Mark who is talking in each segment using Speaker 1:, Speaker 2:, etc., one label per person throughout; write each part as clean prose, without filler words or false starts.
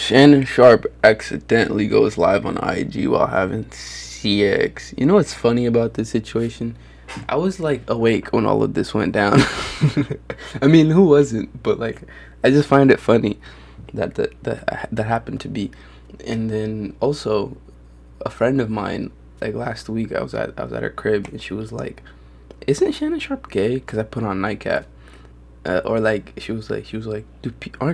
Speaker 1: Shannon Sharpe accidentally goes live on IG while having CX. You know what's funny about this situation? I was like awake when all of this went down. I mean, who wasn't? But like, I just find it funny that happened to be. And then also, a friend of mine, like last week, I was at her crib and she was like, "Isn't Shannon Sharpe gay?" Because I put on nightcap. Or like she was like,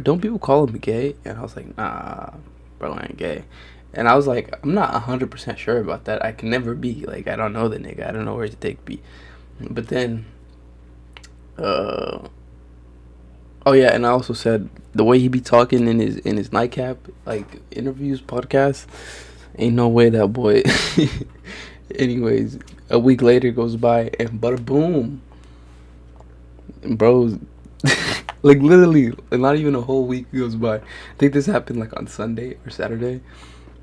Speaker 1: don't people call him gay? And I was like, nah, bro, I ain't gay. And I was like, I'm not 100% sure about that. I can never be. Like, I don't know the nigga. I don't know where to take me. But then, uh, oh yeah, and I also said the way he be talking in his nightcap, like interviews, podcasts, ain't no way that boy. Anyways, a week later goes by and bada boom, bro. Like literally, not even a whole week goes by. I think this happened like on Sunday or Saturday.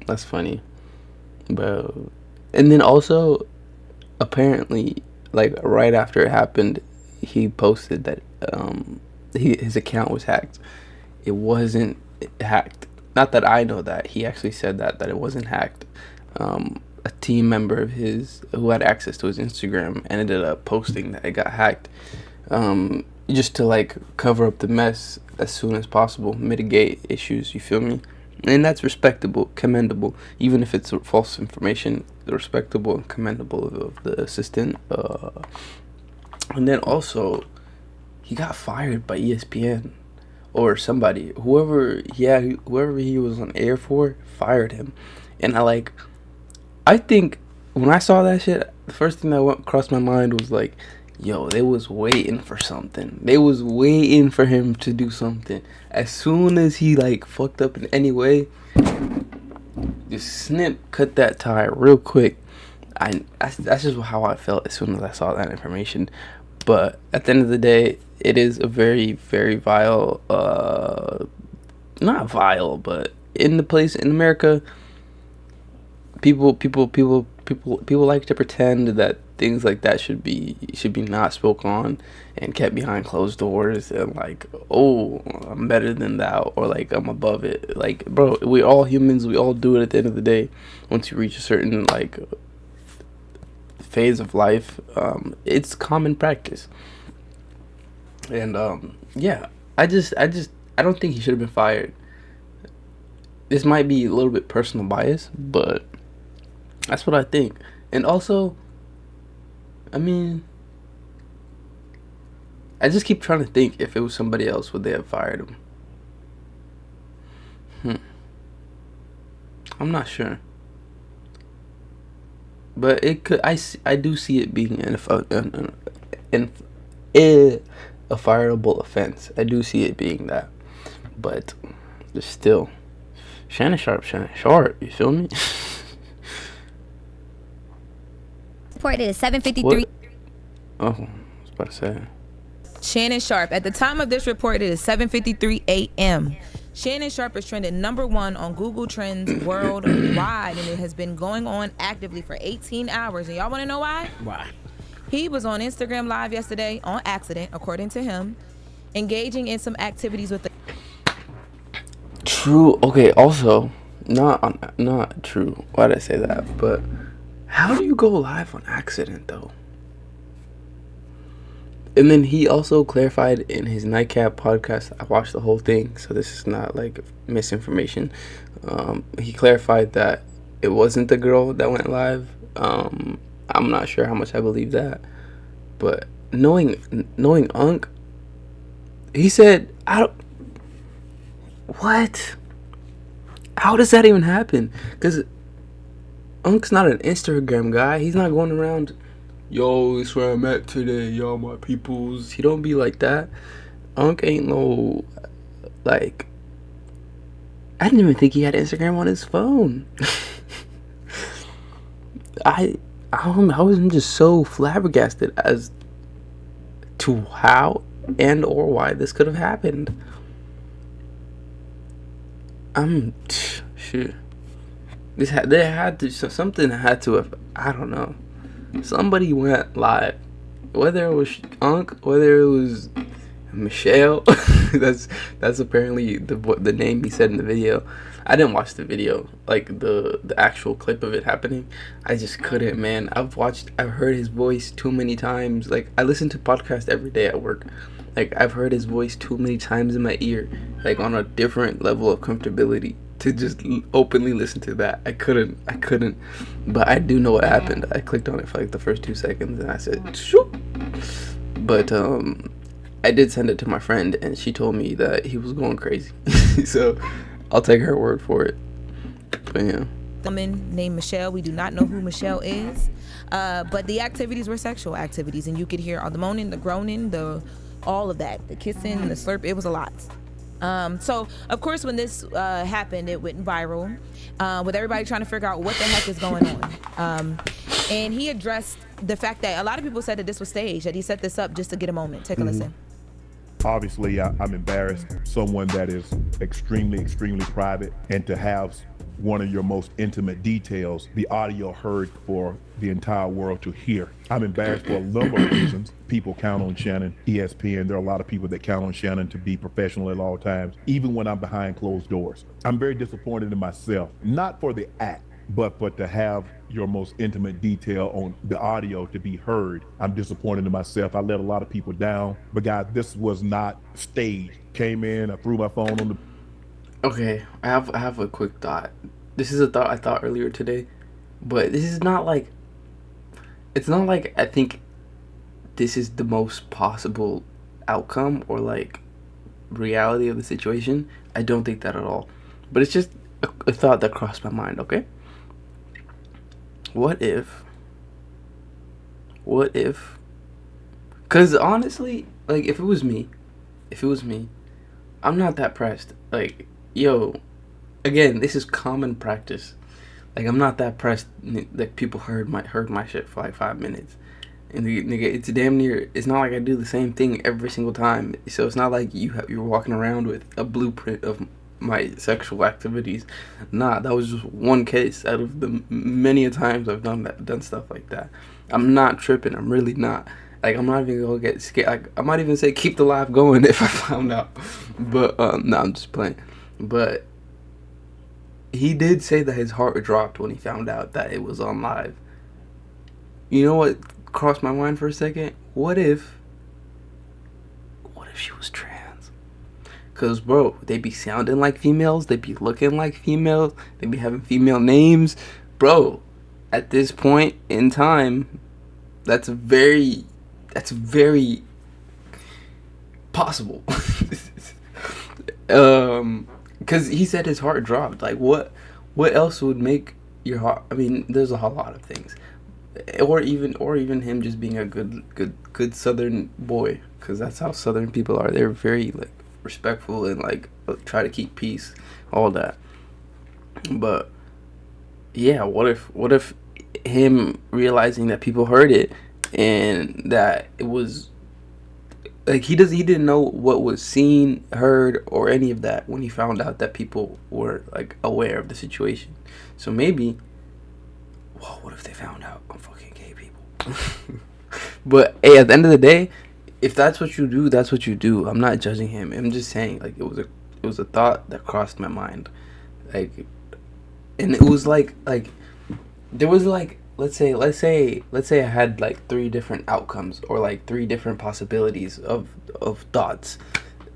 Speaker 1: That's funny, bro. And then also, apparently, like right after it happened, he posted that his account was hacked. It wasn't hacked. Not that I know that. He actually said that it wasn't hacked. A team member of his who had access to his Instagram ended up posting that it got hacked. Just to like cover up the mess as soon as possible, mitigate issues. You feel me? And that's respectable, commendable, even if it's false information. Respectable and commendable of the assistant. And then also, he got fired by ESPN or somebody, whoever he was on air for, fired him. And I think when I saw that shit, the first thing that went across my mind was like, yo, they was waiting for something. They was waiting for him to do something. As soon as he like fucked up in any way, just cut that tie real quick. That's just how I felt as soon as I saw that information. But at the end of the day, it is a very, very vile, not vile, but in the place in America, people like to pretend that things like that should be not spoken on and kept behind closed doors, and like, oh, I'm better than that, or like I'm above it. Like, bro, we all humans, we all do it at the end of the day. Once you reach a certain like phase of life, it's common practice. And yeah, I don't think he should have been fired. This might be a little bit personal bias, but that's what I think. And also, I mean, I just keep trying to think, if it was somebody else, would they have fired him? I'm not sure. But it could. I do see it being an, a fireable offense. I do see it being that. But just still, Shannon Sharpe. You feel me?
Speaker 2: Reported at 7:53.
Speaker 1: What? Oh, I was about to say.
Speaker 3: Shannon Sharpe. At the time of this report, it is 7:53 a.m. Shannon Sharpe is trending #1 on Google Trends worldwide, and it has been going on actively for 18 hours. And y'all want to know why?
Speaker 4: Why?
Speaker 3: He was on Instagram Live yesterday on accident, according to him, engaging in some activities with the...
Speaker 1: True. Okay. Also, not true. Why did I say that? But how do you go live on accident though? And then he also clarified in his Nightcap podcast. I watched the whole thing, so this is not like misinformation. He clarified that it wasn't the girl that went live. I'm not sure how much I believe that, but knowing Unc, he said, "I don't." What? How does that even happen? Because Unc's not an Instagram guy. He's not going around, yo, this where I'm at today, y'all my peoples. He don't be like that. Unc ain't no, like, I didn't even think he had Instagram on his phone. I was just so flabbergasted as to how and or why this could have happened. Shit. Something had to have, I don't know. Somebody went live. Whether it was Unc, whether it was Michelle. that's apparently the name he said in the video. I didn't watch the video, like the actual clip of it happening. I just couldn't, man. I've heard his voice too many times. Like, I listen to podcasts every day at work. Like, I've heard his voice too many times in my ear, like on a different level of comfortability to just openly listen to that. I couldn't. But I do know what happened. I clicked on it for like the first 2 seconds and I said, shoot. But I did send it to my friend, and she told me that he was going crazy. So I'll take her word for it. But yeah.
Speaker 3: Woman named Michelle. We do not know who Michelle is, but the activities were sexual activities, and you could hear all the moaning, the groaning, all of that, the kissing, the slurp. It was a lot. So of course, when this happened, it went viral, with everybody trying to figure out what the heck is going on. And he addressed the fact that a lot of people said that this was staged, that he set this up just to get a moment. Take a listen.
Speaker 4: Obviously, I'm embarrassed. Someone that is extremely, extremely private, and to have one of your most intimate details, the audio heard for the entire world to hear. I'm embarrassed for a number of reasons. People count on Shannon, ESPN. There are a lot of people that count on Shannon to be professional at all times, even when I'm behind closed doors. I'm very disappointed in myself, not for the act, but to have your most intimate detail on the audio to be heard. I'm disappointed in myself. I let a lot of people down, but guys, this was not staged. Came in, I threw my phone on the...
Speaker 1: Okay, I have a quick thought. This is a thought I thought earlier today, but this is not like... It's not like I think this is the most possible outcome or like reality of the situation. I don't think that at all. But it's just a thought that crossed my mind, okay? What if, because honestly, like, if it was me, I'm not that pressed. Like, yo, again, this is common practice. Like, I'm not that pressed that people heard my shit for like 5 minutes. And nigga, it's damn near, it's not like I do the same thing every single time. So it's not like you're walking around with a blueprint of my sexual activities. Nah, that was just one case out of the many a times I've done stuff like that. I'm not tripping. I'm really not. Like, I'm not even gonna get scared. Like, I might even say keep the live going if I found out. But no, I'm just playing. But he did say that his heart dropped when he found out that it was on live. You know what crossed my mind for a second? What if she was trans? Cause bro, they be sounding like females, they be looking like females, they be having female names, bro. At this point in time, that's very possible. Cause he said his heart dropped. Like, what else would make your heart? I mean, there's a whole lot of things, or even him just being a good Southern boy, cause that's how Southern people are. They're very like respectful and like try to keep peace, all that. But yeah, what if him realizing that people heard it and that it was like he didn't know what was seen, heard, or any of that when he found out that people were like aware of the situation. So maybe, whoa, what if they found out I'm fucking gay people? But hey, at the end of the day, if that's what you do, that's what you do. I'm not judging him. I'm just saying, like, it was a thought that crossed my mind, like, and it was like there was like let's say I had like 3 different outcomes or like 3 different possibilities of thoughts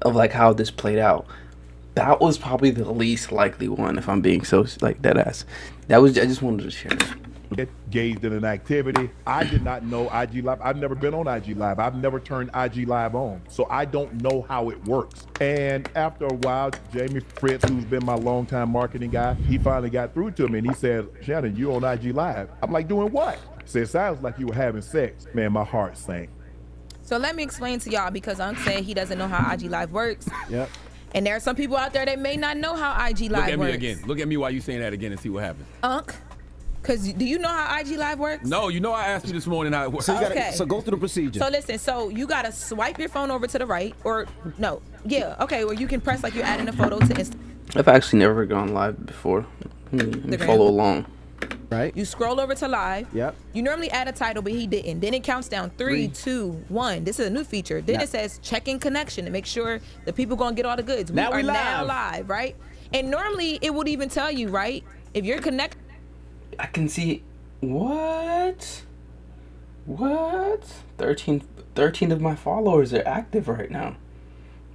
Speaker 1: of like how this played out. That was probably the least likely one, if I'm being so like dead ass. I just wanted to share it.
Speaker 4: Engaged in an activity. I did not know IG Live. I've never been on IG Live. I've never turned IG Live on. So I don't know how it works. And after a while, Jamie Fritz, who's been my longtime marketing guy, he finally got through to me and he said, Shannon, you on IG Live. I'm like, doing what? He said, sounds like you were having sex. Man, my heart sank.
Speaker 3: So let me explain to y'all, because Unc said he doesn't know how IG Live works.
Speaker 4: Yep.
Speaker 3: And there are some people out there that may not know how IG Live works.
Speaker 5: Look at me again. Look at me while you saying that again and see what happens.
Speaker 3: Unc, because do you know how IG Live works?
Speaker 5: No, you know I asked you this morning how it works.
Speaker 6: So,
Speaker 3: Okay.
Speaker 6: So go through the procedure.
Speaker 3: So listen, so you gotta swipe your phone over to the right, or no, yeah, okay, or you can press like you're adding a photo to Instagram.
Speaker 1: I've actually never gone live before. Let me follow along.
Speaker 6: Right.
Speaker 3: You scroll over to live.
Speaker 6: Yep.
Speaker 3: You normally add a title, but he didn't. Then it counts down 3, 2, 1. This is a new feature. Then it says checking connection to make sure the people gonna get all the goods.
Speaker 6: Now we
Speaker 3: now
Speaker 6: live.
Speaker 3: live, right? And normally it would even tell you, right? If you're connected.
Speaker 1: I can see what? 13 of my followers are active right now.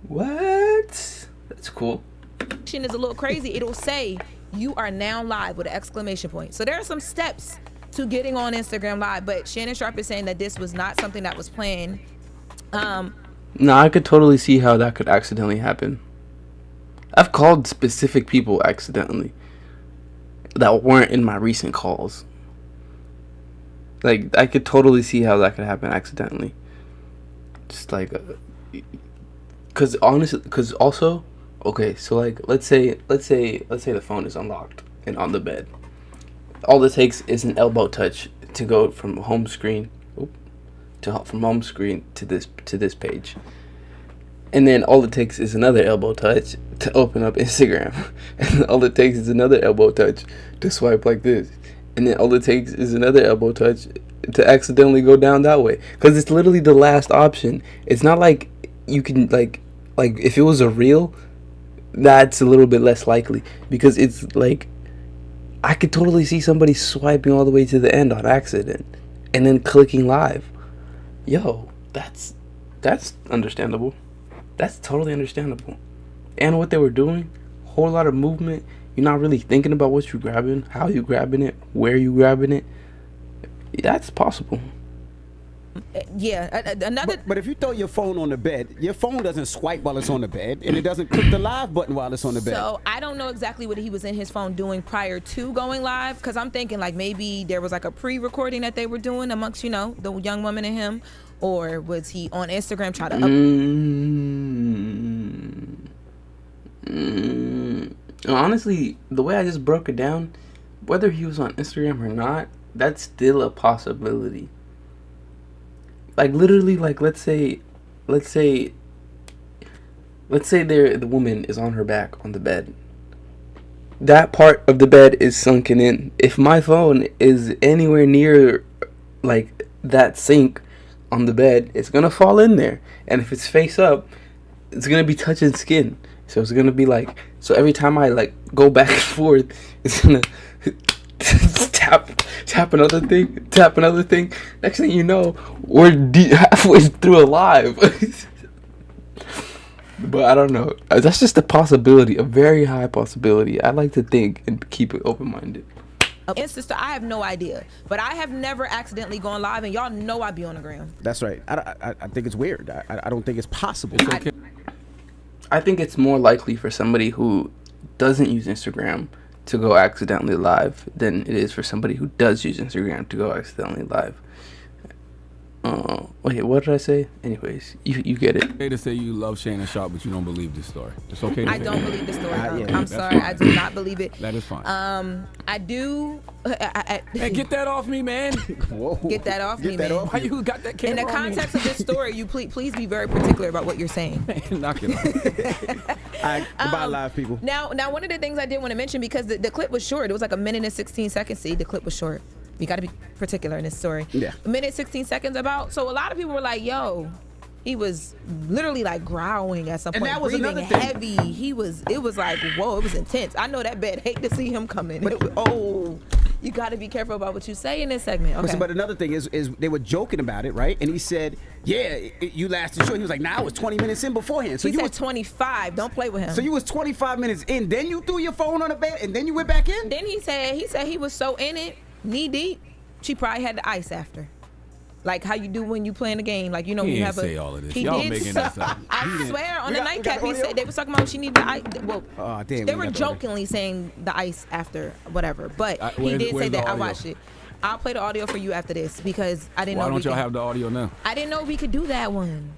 Speaker 1: What? That's cool.
Speaker 3: Is a little crazy. It'll say you are now live with an exclamation point. So there are some steps to getting on Instagram Live, but Shannon Sharpe is saying that this was not something that was planned.
Speaker 1: No, I could totally see how that could accidentally happen. I've called specific people accidentally that weren't in my recent calls. Like, I could totally see how that could happen accidentally. Just like, cause also, okay, so like, let's say the phone is unlocked and on the bed. All it takes is an elbow touch to go from home screen, from home screen to this page, and then all it takes is another elbow touch to open up Instagram, and all it takes is another elbow touch to swipe like this, and then all it takes is another elbow touch to accidentally go down that way, because it's literally the last option. It's not like you can like if it was a reel, that's a little bit less likely, because it's like I could totally see somebody swiping all the way to the end on accident and then clicking live. Yo, that's understandable. That's totally understandable. And what they were doing, whole lot of movement. You're not really thinking about what you're grabbing, how you grabbing it, where you grabbing it. That's possible.
Speaker 3: Yeah, another.
Speaker 6: But if you throw your phone on the bed, your phone doesn't swipe while it's on the bed, and it doesn't click the live button while it's on the bed.
Speaker 3: So I don't know exactly what he was in his phone doing prior to going live, because I'm thinking like maybe there was like a pre-recording that they were doing amongst, you know, the young woman and him, or was he on Instagram trying to
Speaker 1: Honestly, the way I just broke it down, whether he was on Instagram or not, that's still a possibility. Like literally, like let's say the woman is on her back on the bed. That part of the bed is sunken in. If my phone is anywhere near like that sink on the bed, it's gonna fall in there. And if it's face up, it's gonna be touching skin. So it's gonna be like, so every time I like go back and forth, it's gonna tap another thing. Next thing you know, we're halfway through a live. But I don't know. That's just a possibility, a very high possibility. I like to think and keep it open-minded.
Speaker 3: Insta, I have no idea, but I have never accidentally gone live, and y'all know I be on the ground.
Speaker 6: That's right. I think it's weird. I don't think it's possible.
Speaker 1: I think it's more likely for somebody who doesn't use Instagram to go accidentally live than it is for somebody who does use Instagram to go accidentally live. Wait, what did I say? Anyways, you get it.
Speaker 5: It's okay to say you love Shannon Sharpe, but you don't believe this story. It's okay to
Speaker 3: I
Speaker 5: say
Speaker 3: don't
Speaker 5: that.
Speaker 3: believe the story.
Speaker 6: Yeah,
Speaker 3: I'm sorry, I do not believe it.
Speaker 5: That is fine.
Speaker 3: I do.
Speaker 5: Hey, get that off me, man.
Speaker 6: Whoa.
Speaker 3: Get that off
Speaker 6: Get
Speaker 3: me,
Speaker 6: that
Speaker 3: man.
Speaker 6: off
Speaker 5: Why you got that camera
Speaker 3: In the
Speaker 5: on me?
Speaker 3: context of this story, you please be very particular about what you're saying.
Speaker 5: Knock it off.
Speaker 6: All right, goodbye, live people.
Speaker 3: Now, one of the things I did want to mention, because the clip was short, it was like a minute and 16 seconds. See, the clip was short. You got to be particular in this story.
Speaker 6: Yeah.
Speaker 3: A minute 16 seconds about. So a lot of people were like, "Yo, he was literally like growling at some
Speaker 6: And
Speaker 3: point,
Speaker 6: that was
Speaker 3: breathing
Speaker 6: another thing.
Speaker 3: heavy. It was like, whoa, it was intense. I know that bed hate to see him come in.
Speaker 6: But-
Speaker 3: You got to be careful about what you say in this segment. Okay.
Speaker 6: But another thing is they were joking about it, right? And he said, "Yeah, you lasted short." He was like, "Nah, I was 20 minutes in beforehand." So
Speaker 3: he
Speaker 6: you
Speaker 3: said
Speaker 6: was
Speaker 3: 25. Don't play with him.
Speaker 6: So you was 25 minutes in, then you threw your phone on the bed, and then you went back in.
Speaker 3: Then he said he was so in it, knee deep. She probably had the ice after. Like how you do when you playing a game. Like, you know,
Speaker 5: He
Speaker 3: you
Speaker 5: didn't
Speaker 3: have a.
Speaker 5: say all of this.
Speaker 3: He
Speaker 5: Y'all
Speaker 3: did.
Speaker 5: making this up. He
Speaker 3: I
Speaker 5: didn't.
Speaker 3: swear, on
Speaker 6: We
Speaker 3: the
Speaker 6: got
Speaker 3: nightcap, he
Speaker 6: audio?
Speaker 3: said they was talking about she needed the ice. Well,
Speaker 6: Oh, damn,
Speaker 3: they
Speaker 6: we
Speaker 3: were
Speaker 6: got the audio.
Speaker 3: jokingly saying the ice after whatever, but he
Speaker 5: where's-
Speaker 3: did say
Speaker 5: where's the
Speaker 3: that. I
Speaker 5: audio?
Speaker 3: watched it. I'll play the audio for you after this because I didn't
Speaker 5: Why
Speaker 3: know.
Speaker 5: don't y'all have the audio now?
Speaker 3: I didn't know we could do that one.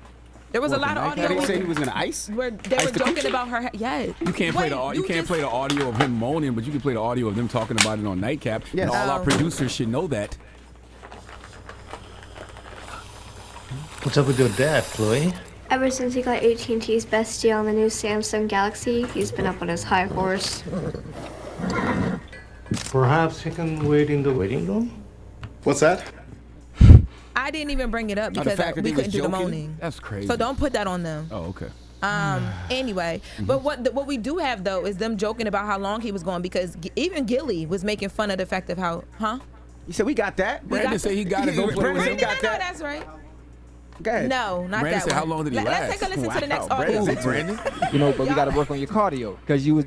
Speaker 3: There was a lot of
Speaker 6: I
Speaker 3: audio.
Speaker 6: didn't say he
Speaker 3: we-
Speaker 6: was gonna ice.
Speaker 3: Where they
Speaker 6: Ice
Speaker 3: were
Speaker 6: the
Speaker 3: joking
Speaker 6: coochie?
Speaker 3: about her. Yes.
Speaker 5: You can't play
Speaker 3: Wait,
Speaker 5: you can't play the audio of him moaning, but you can play the audio of them talking about it on Nightcap.
Speaker 6: Yes.
Speaker 5: And all our
Speaker 3: Oh.
Speaker 5: producers should know that.
Speaker 7: What's up with your dad, Chloe?
Speaker 8: Ever since he got AT&T's best deal on the new Samsung Galaxy, he's been up on his high horse.
Speaker 7: Perhaps he can wait in the waiting room?
Speaker 9: What's that?
Speaker 3: I didn't even bring it up
Speaker 6: the
Speaker 3: because
Speaker 6: fact that
Speaker 3: we
Speaker 6: he was
Speaker 3: couldn't do the
Speaker 6: joking?
Speaker 3: moaning.
Speaker 5: That's crazy.
Speaker 3: So don't put that on them.
Speaker 5: Oh, okay.
Speaker 3: Anyway, but what we do have though is them joking about how long he was going because even Gilly was making fun of the fact of how,
Speaker 6: He said, we got that.
Speaker 5: Brandon said he got to go for
Speaker 6: Brandon
Speaker 5: it.
Speaker 6: said,
Speaker 3: Brandon, I
Speaker 6: got
Speaker 3: know
Speaker 6: that.
Speaker 3: that's right.
Speaker 6: Go ahead.
Speaker 3: No, not
Speaker 5: Brandon
Speaker 3: that
Speaker 5: said,
Speaker 3: one.
Speaker 5: how long did he
Speaker 3: Let's
Speaker 5: last?
Speaker 3: take a listen to the next
Speaker 6: Wow,
Speaker 3: audio.
Speaker 6: Brandon.
Speaker 5: Brandon?
Speaker 10: You know, but we got to work on your cardio because you was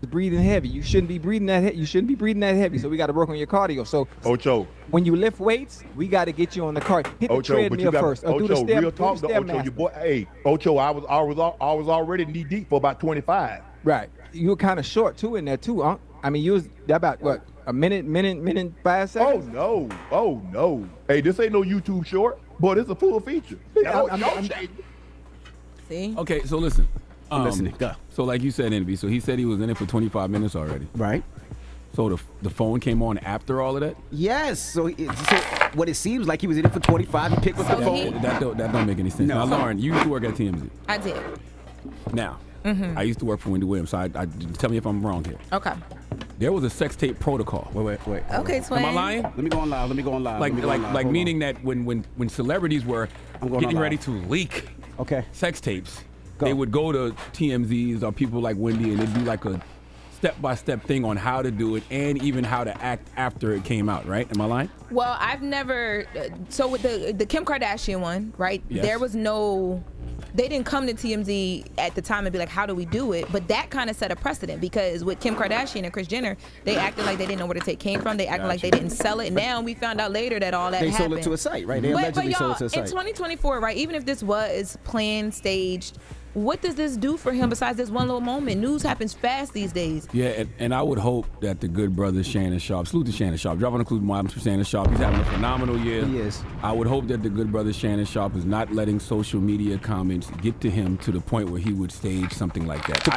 Speaker 10: breathing heavy. You shouldn't be breathing that heavy. You shouldn't be breathing that heavy. So we got to work on your cardio. So
Speaker 4: Ocho,
Speaker 10: when you lift weights, we got to get you on the cart. Hit the
Speaker 4: Ocho, but you
Speaker 10: treadmill
Speaker 4: got
Speaker 10: first. Or do the
Speaker 4: Ocho.
Speaker 10: step,
Speaker 4: Real talk, though, Ocho. Your boy, hey, Ocho. I was already knee deep for about 25.
Speaker 10: Right. You were kind of short too in there too, huh? I mean, you was about what, a minute, 5 seconds?
Speaker 4: Oh no. Hey, this ain't no YouTube short, but it's a full feature.
Speaker 10: I'm
Speaker 3: See?
Speaker 5: Okay, so listen.
Speaker 6: I'm listening. Go.
Speaker 5: So like you said, NB, so he said he was in it for 25 minutes already.
Speaker 6: Right.
Speaker 5: So the phone came on after all of that?
Speaker 6: Yes. So what it seems like he was in it for 25. He picked up the
Speaker 3: So
Speaker 6: phone.
Speaker 5: That don't make any sense.
Speaker 6: No.
Speaker 5: Now, Lauren, you used to work at TMZ.
Speaker 3: I did.
Speaker 5: Now, I used to work for Wendy Williams, so I tell me if I'm wrong here.
Speaker 3: Okay.
Speaker 5: There was a sex tape protocol.
Speaker 6: Wait.
Speaker 3: Okay, twin.
Speaker 5: Am I lying?
Speaker 6: Let me go on live.
Speaker 5: Like meaning that when celebrities were
Speaker 6: I'm going
Speaker 5: getting
Speaker 6: on
Speaker 5: ready
Speaker 6: live.
Speaker 5: to leak
Speaker 6: Okay.
Speaker 5: sex tapes,
Speaker 6: Go.
Speaker 5: they would go to TMZs or people like Wendy and they'd do like a step-by-step thing on how to do it and even how to act after it came out, right? Am I lying?
Speaker 3: Well, I've never. So with the Kim Kardashian one, right?
Speaker 5: Yes.
Speaker 3: There was no. They didn't come to TMZ at the time and be like, "How do we do it?" But that kind of set a precedent because with Kim Kardashian and Kris Jenner, they acted like they didn't know where the tape came from. They acted like they didn't sell it. Now we found out later that all that
Speaker 6: They
Speaker 3: happened.
Speaker 6: sold it to a site, right? They
Speaker 3: But
Speaker 6: allegedly
Speaker 3: y'all,
Speaker 6: sold it to a
Speaker 3: in
Speaker 6: site.
Speaker 3: 2024, right? Even if this was planned, staged, what does this do for him besides this one little moment? News happens fast these days.
Speaker 5: Yeah, and I would hope that the good brother Shannon Sharpe, salute to Shannon Sharpe, drop on the clues moms for Shannon Sharpe. He's having a phenomenal year.
Speaker 6: He is.
Speaker 5: I would hope that the good brother Shannon Sharpe is not letting social media comments get to him to the point where he would stage something like that.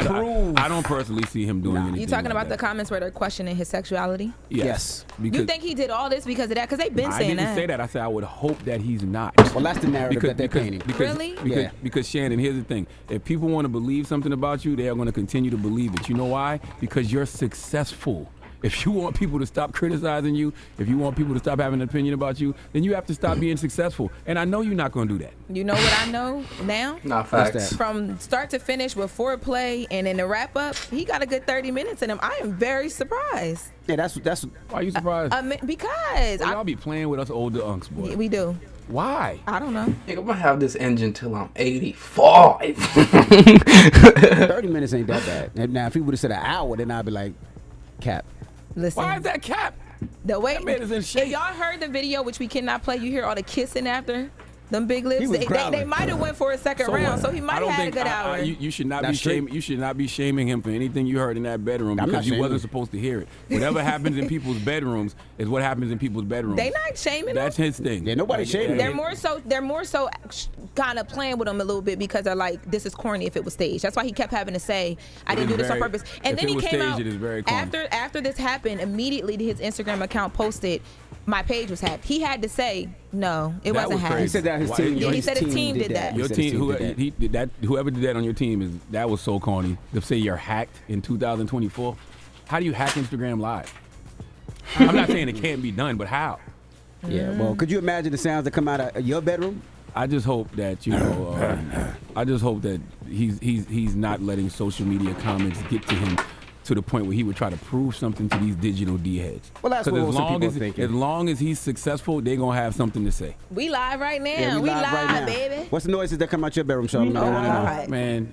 Speaker 5: I don't personally see him doing anything.
Speaker 3: You talking
Speaker 5: like
Speaker 3: about
Speaker 5: that.
Speaker 3: the comments where they're questioning his sexuality?
Speaker 6: Yes.
Speaker 5: Because
Speaker 3: You think he did all this because of that? Because they've been
Speaker 5: I
Speaker 3: saying
Speaker 5: didn't
Speaker 3: that.
Speaker 5: say that. I said I would hope that he's not.
Speaker 6: Well, that's the narrative that they're painting.
Speaker 3: Really?
Speaker 6: Yeah.
Speaker 5: Because Shannon, here's the thing. If people want to believe something about you, they are going to continue to believe it. You know why? Because you're successful. If you want people to stop criticizing you, if you want people to stop having an opinion about you, then you have to stop being successful. And I know you're not going to do that.
Speaker 3: You know what I know now?
Speaker 1: Not facts.
Speaker 3: From start to finish with foreplay and in the wrap up, he got a good 30 minutes in him. I am very surprised.
Speaker 6: Yeah, that's.
Speaker 5: Why are you surprised?
Speaker 3: Because
Speaker 5: Y'all be playing with us older unks, boy.
Speaker 3: we do.
Speaker 5: Why?
Speaker 3: I don't know.
Speaker 1: Nigga, I'm gonna have this engine till I'm 85.
Speaker 6: 30 minutes ain't that bad. Now, if he would have said an hour, then I'd be like, cap.
Speaker 3: Listen.
Speaker 5: Why is that cap?
Speaker 3: The way
Speaker 5: That man is in
Speaker 3: if
Speaker 5: shape.
Speaker 3: y'all heard the video, which we cannot play, you hear all the kissing after them big lips.
Speaker 6: He was
Speaker 3: They
Speaker 6: growling.
Speaker 3: might have went for a second round,
Speaker 5: what?
Speaker 3: so he might
Speaker 5: I
Speaker 3: have
Speaker 5: don't
Speaker 3: had a
Speaker 5: think
Speaker 3: good hour.
Speaker 5: you should not be
Speaker 6: That's straight.
Speaker 5: shaming. You should not be shaming him for anything you heard in that bedroom
Speaker 6: I'm not
Speaker 5: because you
Speaker 6: shaming
Speaker 5: wasn't
Speaker 6: him.
Speaker 5: supposed to hear it. Whatever happens in people's bedrooms is what happens in people's bedrooms.
Speaker 3: They not shaming
Speaker 5: That's
Speaker 3: him.
Speaker 5: his thing.
Speaker 6: Yeah, nobody's shaming him.
Speaker 3: They're more so kind of playing with him a little bit because they're like, this is corny if it was staged. That's why he kept having to say, I didn't
Speaker 5: is
Speaker 3: do this on
Speaker 5: very-
Speaker 3: purpose. And
Speaker 5: if
Speaker 3: then
Speaker 5: it
Speaker 3: he
Speaker 5: was
Speaker 3: came
Speaker 5: staged,
Speaker 3: out
Speaker 5: it is very corny.
Speaker 3: after this happened, immediately his Instagram account posted, my page was hacked. He had to say, no, it
Speaker 5: That
Speaker 3: wasn't
Speaker 5: was
Speaker 3: hacked.
Speaker 5: crazy.
Speaker 6: He said that his
Speaker 5: Why-
Speaker 6: team.
Speaker 5: Yeah,
Speaker 3: he said his team did that.
Speaker 6: He
Speaker 5: Your
Speaker 6: said his
Speaker 5: team,
Speaker 6: team did that.
Speaker 5: whoever did that on your team that was so corny. To say you're hacked in 2024, how do you hack Instagram Live? I'm not saying it can't be done, but how?
Speaker 6: Yeah, well, could you imagine the sounds that come out of your bedroom?
Speaker 5: I just hope that I just hope that he's not letting social media comments get to him to the point where he would try to prove something to these digital D heads.
Speaker 6: Well, that's
Speaker 5: 'Cause
Speaker 6: what
Speaker 5: as
Speaker 6: some
Speaker 5: long
Speaker 6: people
Speaker 5: as
Speaker 6: are thinking.
Speaker 5: as long as he's successful, they're gonna have something to say.
Speaker 3: We live right now.
Speaker 6: Yeah,
Speaker 3: we
Speaker 6: live right now.
Speaker 3: baby.
Speaker 6: What's the noises that come out your bedroom, Charlotte?
Speaker 3: Oh, God.
Speaker 5: Man,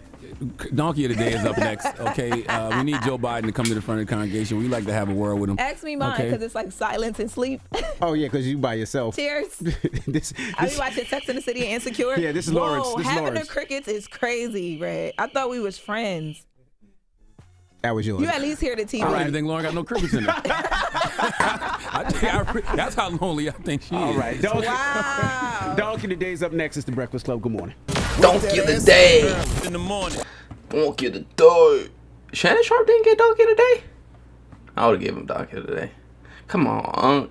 Speaker 5: Donkey of the Day is up next. Okay, we need Joe Biden to come to the front of the congregation. We like to have a word with him.
Speaker 3: Ask me mine
Speaker 5: Okay.
Speaker 3: because it's like silence and sleep.
Speaker 6: Oh yeah, because you by yourself.
Speaker 3: Cheers.
Speaker 6: this,
Speaker 3: I be watching Sex and the City and Insecure.
Speaker 6: Yeah, this is
Speaker 3: Whoa,
Speaker 6: Lawrence. This is
Speaker 3: having
Speaker 6: Lawrence.
Speaker 3: the crickets is crazy, Red. I thought we was friends.
Speaker 6: that was yours.
Speaker 3: You at least hear the TV.
Speaker 5: I don't even think Lauren got no crickets in her. That's how lonely I think she is.
Speaker 6: All right, Donkey.
Speaker 3: Wow.
Speaker 6: Donkey the Day's up next. It's the Breakfast Club. Good morning.
Speaker 1: Donkey of the day.
Speaker 9: In the morning.
Speaker 1: Donkey of the day. Shannon Sharpe didn't get Donkey of the day? I would have given him Donkey of the day. Come on,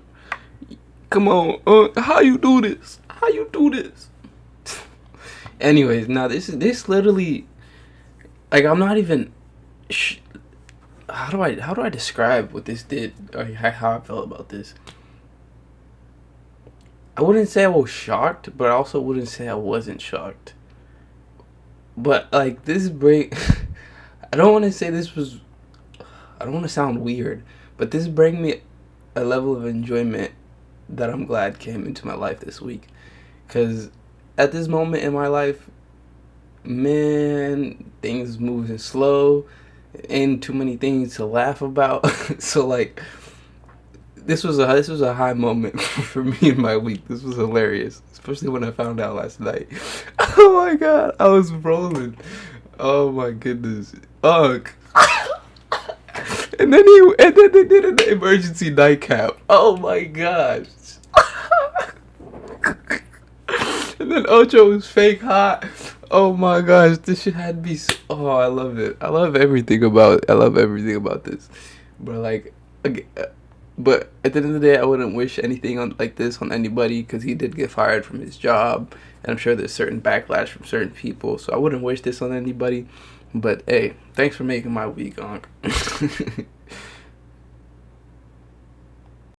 Speaker 1: Come on, how you do this? How you do this? Anyways, now this literally, like, I'm not even, how do I describe what this did or how I felt about this? I wouldn't say I was shocked, but I also wouldn't say I wasn't shocked. But like this break, I don't want to say this was. I don't want to sound weird, but this bring me a level of enjoyment that I'm glad came into my life this week. Cause at this moment in my life, man, things moving slow, ain't too many things to laugh about. So like, this was a high moment for me in my week. This was hilarious, especially when I found out last night. Oh my god, I was rolling. Oh my goodness, ugh. And then they did an emergency nightcap. Oh my gosh. And then Ocho was fake hot. Oh my gosh, this shit had me. Oh, I love it. I love everything about this. But like, but at the end of the day, I wouldn't wish anything like this on anybody because he did get fired from his job, and I'm sure there's certain backlash from certain people. So I wouldn't wish this on anybody. But hey, thanks for making my week, Unc.